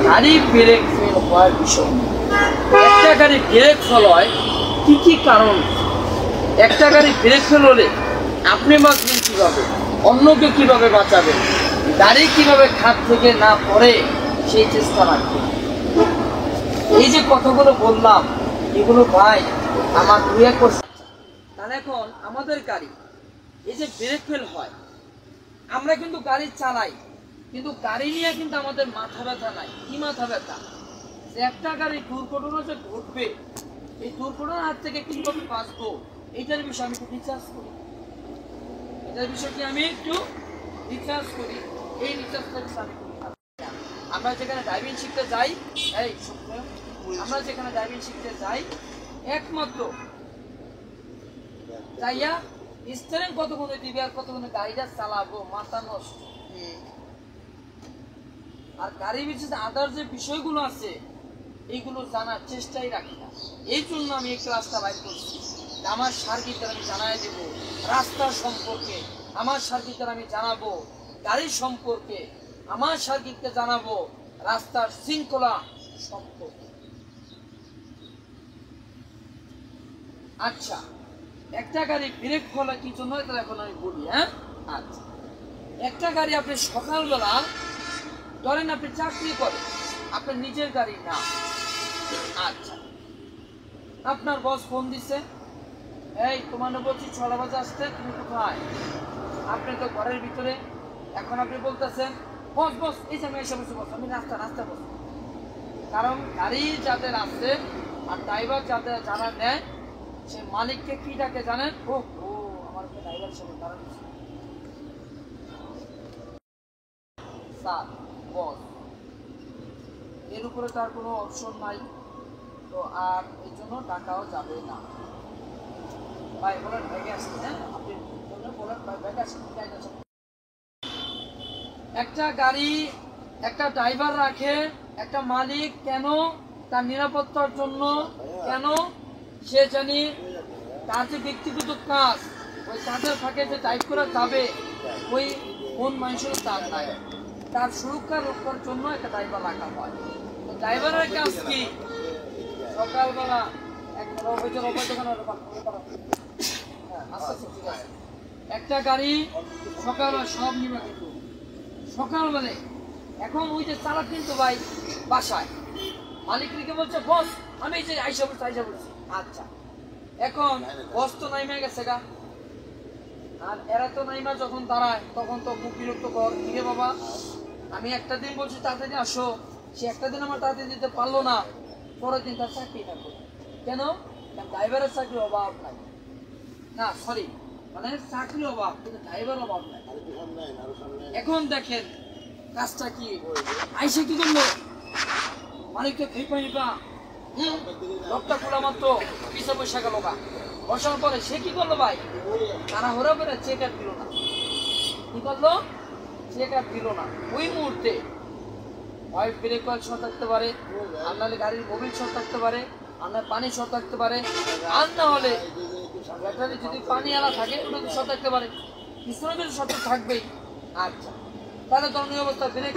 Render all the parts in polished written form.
গাড়ি brake fail হওয়ার বিষয়। একটা গাড়ি ব্রেক ফেল হয় কি কি কারণ? একটা গাড়ি ব্রেক ফেল হলে আপনি বাঁচবেন কিভাবে, অন্যকে কিভাবে বাঁচাবেন, গাড়ি কিভাবে খাত থেকে না পড়ে সেই চেষ্টা রাখবেন। এই যে কথাগুলো বললাম এগুলো ভাই আমার দুই এক বছর। তাহলে এখন আমাদের গাড়ি এই যে ব্রেক ফেল হয়, আমরা কিন্তু গাড়ি চালাই, কিন্তু গাড়ি নিয়ে কিন্তু আমাদের মাথা ব্যথা নাই। কি মাথা ব্যথা? যে একটা গাড়ি দুর্ঘটনা যে ঘটবে, এই দুর্ঘটনার হাত থেকে কিভাবে বাঁচবো এইটার বিষয়ে আমি একটু রিচার্জ করি। এটার বিষয়ে কি আমি একটু রিচার্জ করি, এই রিচার্জটা আমি করি। আমরা যেখানে ড্রাইভিং শিখতে যাই, আমরা যেখানে ড্রাইভিং শিখতে যাই একমাত্র যাইয়া স্টিয়ারিং কতক্ষণে দিবে আর কতক্ষণে গাড়িটা চালাবো, মাথা নষ্ট। আর গাড়ি বিশেষ আদার যে বিষয়গুলো আছে এইগুলো জানার চেষ্টাই রাখি না। এই জন্য আমি এই ক্লাসটা বাইর করছি। আমার সার্কিটের আমি জানাই দেব রাস্তার সম্পর্কে, আমার সার্কিটের আমি জানাবো গাড়ির সম্পর্কে, আমার সার্কিটকে জানাবো রাস্তার শৃঙ্খলা সম্পর্কে। আচ্ছা, একটা গাড়ি ব্রেক ফেলা কি জন্য হয় তাহলে এখন আমি বলি। হ্যাঁ, আচ্ছা, একটা গাড়ি আপনি সকালবেলা ধরেন আপনি চাকরি করেন, আপনার নিজের গাড়ি না। আচ্ছা, আপনার বস ফোন দিছে, এই তোমার বলছি 6টা বাজে আসতে, তুমি কোথায়? আপনি তো ঘরের ভিতরে। এখন আপনি বলতেছেন বস বস এই যে আমি এসে বসে বস, আমি রাস্তা বস। কারণ গাড়ি যাদের আছে আর ড্রাইভার যাদের যারা নেয় সে মালিককে কি ডাকে জানেন? ও ও আমার ড্রাইভার সঙ্গে কারণ স্যার বস, এর উপরে তার কোনো অপশন নাই, তো আর এই জন্য ডাকাও যাবে না। ভাই বলেন ব্যাগে আসেন। হ্যাঁ, আপনি বলেন ব্যাগে আসেন। একটা গাড়ি একটা ড্রাইভার রাখে একটা মালিক, কেন? তার নিরাপত্তার জন্য। কেন? সে জানি তার যে ব্যক্তিগত কাজ, ওই কাজের ফাঁকে যে টাইপ করা যাবে ওই কোন মানুষের তার নাই, তার সুরক্ষা রক্ষার জন্য একটা ড্রাইভার রাখা হয়। তো ড্রাইভারের কাজ কি? সকালবেলা একটা গাড়ি সকালবেলা সব নিবে কিন্তু সকালবেলা। এখন ওই যে চালক কিন্তু ভাই বাসায় মালিককে বলছে বস আমি এই যে আইসা বলছি। আচ্ছা, এখন বস তো নাইমা গেছে গা, আর এরা তো নাইমা যখন দাঁড়ায় তখন তো খুব বিরক্ত কর। কিরে বাবা, আমি একটা দিন বলছি তাড়াতাড়ি আসো, সে একটা দিন আমার তাড়াতাড়ি দিতে পারলো না, পরের দিন তার চাকরি থাকবে। কেন? ড্রাইভারের চাকরির অভাব নাই, না সরি মানে চাকরির অভাব কিন্তু ড্রাইভার অভাব নাই। এখন দেখেন কাজটা কি, আইসে কি করলো মালিককে খেপা নিপা লোকটা খোলা মাত্র পিছিয়ে পয়সা গেল গা। বসার পরে সে কি করলো ভাই, তারা হরা করে চেক আর দিল না। কি করলো? চেক আর দিল না। ওই মুহূর্তে হয় ব্রেক কয়েল শর্ট থাকতে পারে, আর নাহলে গাড়ির মোবিল শর্ট থাকতে পারে, আর না পানি শর্ট থাকতে পারে, আর না হলে ব্যাটারি যদি পানি আলা থাকে ওটা তো শর্ট থাকতে পারে, পিছনে কিন্তু শর্ট থাকবেই। আচ্ছা, তাহলে তখন এই অবস্থা ব্রেক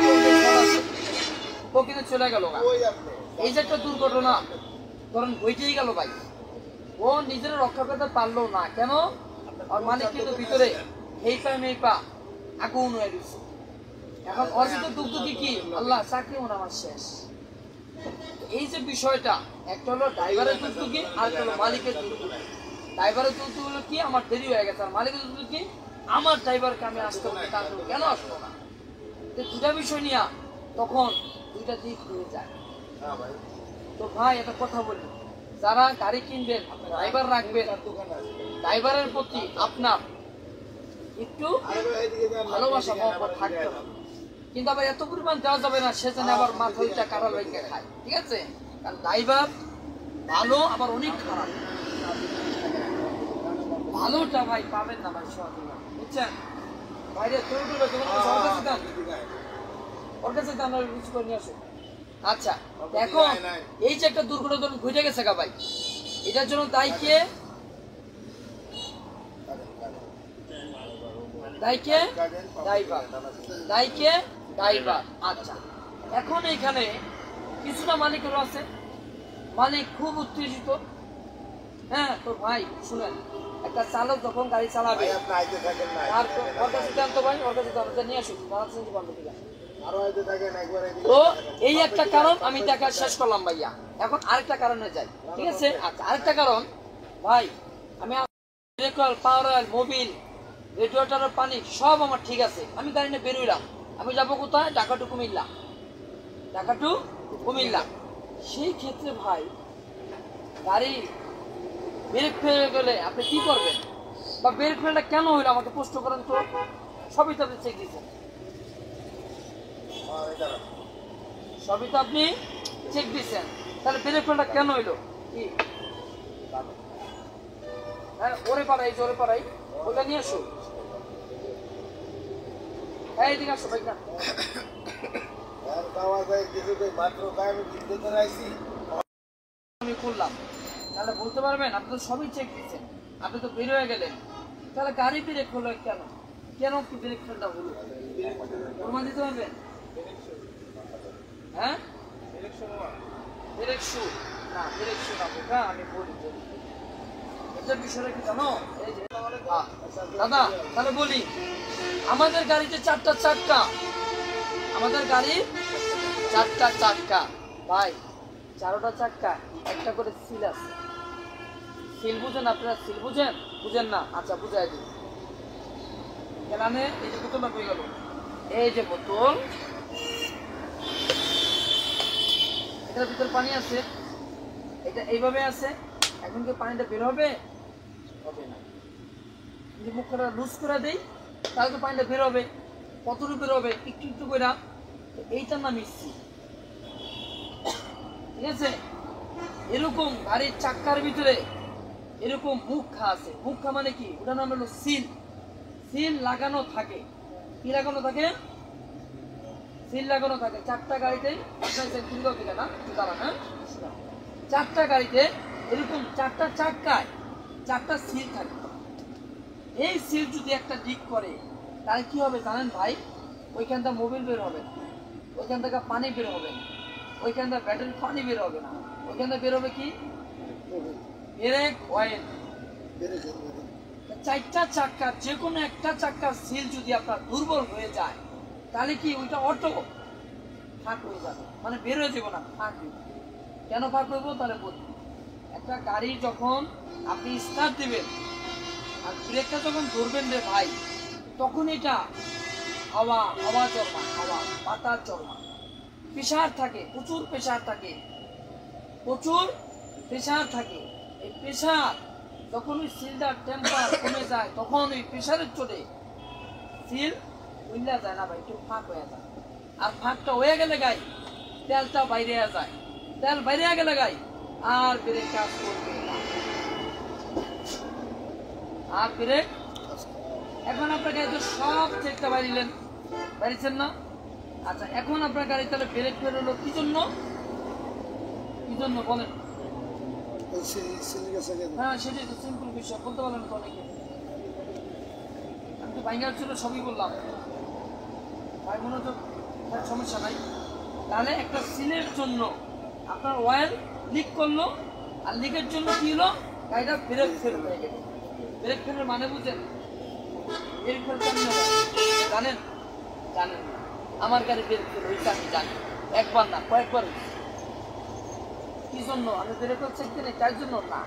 ও কিন্তু চলে গেল। এই যে একটা দুর্ঘটনা ধরেন হইতেই গেল ভাই, ও নিজের রক্ষা করতে পারলো না। কেন? আর মালিক কিন্তু ভিতরে এই পা আগুন হয়ে গেছে। এখন অর্জিত দুঃখী কি আল্লাহ চাকরি মনে আমার শেষ। এই যে বিষয়টা, একটা হলো ড্রাইভারের দুর্নীতি আর একটা হলো মালিকের দুর্নীতি। ড্রাইভারের দুর্নীতি হলো কি আমার দেরি হয়ে গেছে, আর মালিকের দুর্নীতি কি আমার ড্রাইভারকে আমি আসতে হবে, তার কেন আসলো না। দুটা বিষয় নিয়ে তখন দুইটা দিক হয়ে যায়। তো ভাই একটা কথা বলি, যারা গাড়ি কিনবেন ড্রাইভার রাখবেন, ড্রাইভারের প্রতি আপনার একটু ভালোবাসা মহব্বত থাকতে হবে, কিন্তু আবার এত পরিমাণ দেওয়া যাবে না সে যেন আবার মাথাটা কাটা লেগে খায়। ঠিক আছে? কারণ ড্রাইভার ভালো আবার অনেক খারাপ, ভালোটা ভাই পাবেন না ভাই সহজে, বুঝছেন? বাইরে ওর কাছে দাম কিছু করে নিয়ে আসো। আচ্ছা, এখন এই যে একটা দুর্ঘটনা ঘটে গেছে গা ভাই, এটার জন্য দায়ী কে? ড্রাইভার। আচ্ছা, এখন এখানে কিছুটা মালিকেরও আছে, মালিক খুব উত্তেজিত। হ্যাঁ তো ভাই শুনেন, একটা চালক যখন গাড়ি চালাবে আর ওর কাছে জানতো ভাই, ওর কাছে জানতে নিয়ে আসুন তো এই একটা কারণ আমি দেখা শেষ করলাম ভাইয়া। এখন আরেকটা কারণে যাই, ঠিক আছে? আচ্ছা আরেকটা কারণ ভাই, আমি পাওয়ার অয়েল, মোবিল, রেডিয়েটরের পানি সব আমার ঠিক আছে, আমি গাড়ি নিয়ে বেরোইলাম, আমি যাবো কোথায়? Dhaka to Comilla, Dhaka to Comilla. সেই ক্ষেত্রে ভাই গাড়ি ব্রেক ফেলে গেলে আপনি কি করবেন? বা ব্রেক ফেলটা কেন হইলো আমাকে প্রশ্ন করেন তো। সবই তো আপনি চেক দিচ্ছেন, সবই তো আপনি চেক দিচ্ছেন, তাহলে ব্রেক ফেলটা কেন হইলো কি? হ্যাঁ ওরে পাড়াই, জোরে পাড়াই, ওটা নিয়ে আসো। হ্যাঁ এদিকে আসো ভাই না, আমি করলাম। তাহলে বলতে পারবেন আপনি তো সবই চেক দিচ্ছেন, আপনি তো বের হয়ে গেলেন, তাহলে গাড়ি ব্রেক হলো কেন? কেন কি ব্রেক ফেলটা হলো? প্রমাণ দিতে পারবেন? হ্যাঁ ব্রেক শু না, ব্রেক শু না বোকা, আমি বলি এটার বিষয়টা কি জানো? এই যে দাদা তাহলে বলি, আমাদের গাড়িতে 4টা চাক্কা, আমাদের গাড়ির 4টা চাক্কা ভাই, 4টা চাক্কা একটা করে সিল আছে। সিল বুঝেন আপনারা? সিল বুঝেন? বুঝেন না? আচ্ছা বুঝাই দিই। এখানে এই যে বোতলটা পেয়ে গেল, এই যে বোতল, এটার ভিতর পানি আছে, এটা এইভাবে আছে। এখন কি পানিটা বের হবে? হবে না। যদি মুখটা লুজ করে দেই তাহলে তো পানিটা বের হবে। কতটুকু বের হবে? একটু একটু করে। এইটার নাম ইসি, ঠিক আছে? এরকম গাড়ির চাক্কার ভিতরে এরকম মুখা আছে। মুখা মানে কি? ওটার নাম হলো সিল। সিল লাগানো থাকে। কি লাগানো থাকে? সিল লাগানো থাকে 4টা গাড়িতেই। আপনার সিল দিলে না দাঁড়ান, হ্যাঁ 4টা গাড়িতে এরকম 4টা চাক্কায় 4টা সিল থাকে। এই সিল যদি একটা ডিক করে তাহলে কি হবে জানেন ভাই? ওইখান থেকে মোবিল বের হবে না, ওইখান থেকে পানি বের হবে না, ওইখান থেকে ব্যাটারি পানি বের হবে না, ওইখান থেকে বের হবে কি? Break oil. 4টা চাক্কা, যে কোনো একটা চাক্কার সিল যদি আপনার দুর্বল হয়ে যায় তাহলে কি ওইটা অটো ফাঁক হয়ে যাবে, মানে বের হয়ে যাবো না, ফাঁক হইবে। কেন ফাঁক হইব? তাহলে বলবো, একটা গাড়ি যখন আপনি স্টার্ট দিবেন আর ব্রেকটা যখন ধরবেন রে ভাই, তখন এটা হাওয়া, হাওয়া চলমা, হাওয়া বাতাস চলমা, প্রেসার থাকে, প্রচুর প্রেসার থাকে, প্রচুর প্রেসার থাকে। এই প্রেসার যখন ওই সিলটার টেম্পার কমে যায় তখন ওই প্রেসারের চলে সিল উইলা যায় না ভাই, একটু ফাঁক হয়ে যায়। আর ফাঁকটা হয়ে গেলে গাই তেলটা বাইরে যায়, তেল বাইরে গেলে গাই আর ব্রেক কাজ করবে না, আর ব্রেক। এখন আপনার গাড়িতে সব চেকটা বাইরিলেন, বাইরেছেন না? আচ্ছা এখন আপনার গাড়ি তাহলে ব্রেক ফেল হলো কি জন্য? কি জন্য বলেন? হ্যাঁ সেটাই তো সিম্পল বিষয়, বলতে পারলেন তো অনেকে। আমি তো বাইঙ্গার ছিল সবই বললাম ভাই, মনোযোগ, সমস্যা নাই। তাহলে একটা সিলের জন্য আপনার অয়েল লিক করলো, আর লিকের জন্য কি হলো? গাড়িটা ব্রেক ফেল হয়ে গেল। ব্রেক ফেলের মানে বুঝেন? ব্রেক ফেল জানেন? জানেন না? আমার গাড়ি ব্রেক ফেল হয়েছে আমি জানি, একবার না কয়েকবার। কি জন্য? আমি ব্রেক চেক দিই তার জন্য না,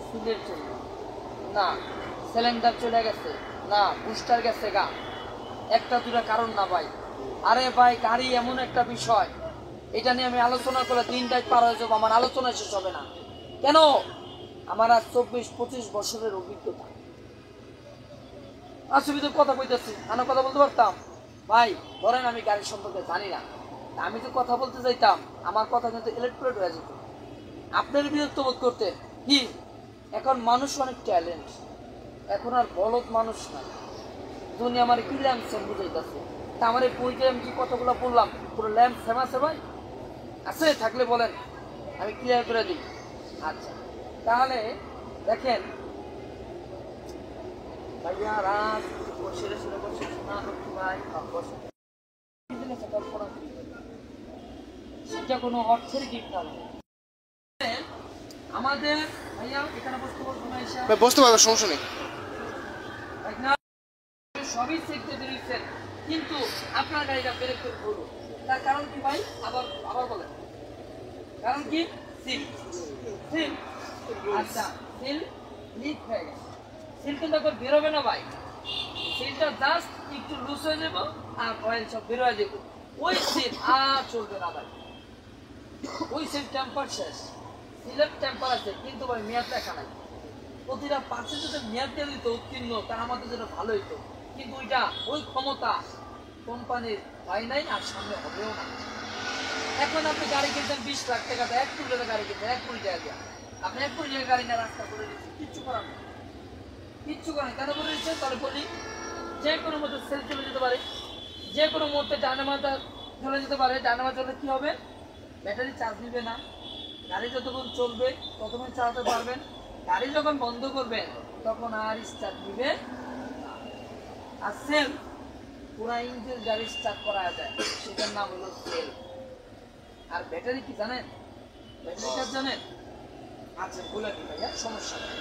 সিলের জন্য না, সিলিন্ডার চলে গেছে না, বুস্টার গেছে গা, একটা দুটা কারণ না ভাই। আরে ভাই গাড়ি এমন একটা বিষয়, এটা নিয়ে আমি আলোচনা করলে দিনটাই পার হয়ে যাবো, আমার আলোচনা শেষ হবে না। কেন? আমার আজ 24-25 বছরের অভিজ্ঞতা। অসুবিধার কথা বলতেছি, আমি কথা বলতে পারতাম ভাই। ধরেন আমি গাড়ির সম্পর্কে জানি না, আমি তো কথা বলতে চাইতাম, আমার কথা কিন্তু ইলেকট্রেট হয়ে যেত, আপনার বিরক্ত বোধ করতেন। কি এখন মানুষ অনেক ট্যালেন্ট, এখন আর বলদ মানুষ না। দুনিয়া আমার কি ল্যাম্প বুঝাইতেছে, তা আমার এই বইতে আমি কি কথাগুলো বললাম পুরো ল্যাম্প সেম আছে ভাই? আছে? থাকলে বলেন, আমি ক্লিয়ার করে দিই। আচ্ছা তাহলে দেখেন ভাইয়া, রাত বসে বসে শোনা লক্ষ্মী ভাই বসে এটা কোনো অর্থের গিফট না। আমাদের ভাইয়া এখানে বসতে বলবো না, এসে বসতে পারবে, সমস্যা নেই। সবই শিখতে দিচ্ছেন, কিন্তু আপনার গাড়িটা ব্রেক করে পড়লো, তার কারণ কি ভাই? আবার আবার বলেন, কারণ কি? সিল সিল আচ্ছা, সিল লিক হয়ে গেছে। সিল কিন্তু এখন বেরোবে না ভাই, সিলটা জাস্ট একটু লুজ হয়ে যাবো আর অয়েল সব বের হয়ে যাবো। ওই সিল আর চলবে না ভাই, ওই সিল টেম্পার শেষ। সিলের টেম্পার আছে কিন্তু ভাই মেয়াদ দেখা নাই। প্রতিটা পার্সেন্ট যদি মেয়াদ দিয়ে দিত উত্তীর্ণ, তা আমাদের জন্য ভালো হইতো, কিন্তু ওইটা ওই ক্ষমতা কোম্পানির হয় নাই আর সামনে হবেও না। এখন আপনি গাড়ি কিনতেন 20 লাখ টাকা, 1 কোটি টাকা গাড়ি কিনতেন, 1 কোটি টাকা দিয়ে আপনি 1 কোটি টাকা গাড়ি না রাস্তা করে দিচ্ছেন, কিচ্ছু করার নেই, কিচ্ছু করেন। কেন করে দিচ্ছেন? তাহলে বলি, যে কোনো মুহূর্তে সেল চলে যেতে পারে, যে কোনো মুহূর্তে ডায়নামাটা চলে যেতে পারে। ডায়নামা চলে কি হবে? ব্যাটারি চার্জ নিবে না, গাড়ি যতক্ষণ চলবে ততক্ষণ চালাতে পারবেন। গাড়ি যখন বন্ধ করবেন তখন আর স্টার্ট দিবে না। আর সেল পুরা ইঞ্জিন গাড়ি স্টার্ট করা যায়, সেটার নাম হলো সেল। আর ব্যাটারি কি জানেন? ব্যাটারি কাজ জানেন? আচ্ছা বলে দিই ভাইয়া, সমস্যা নেই।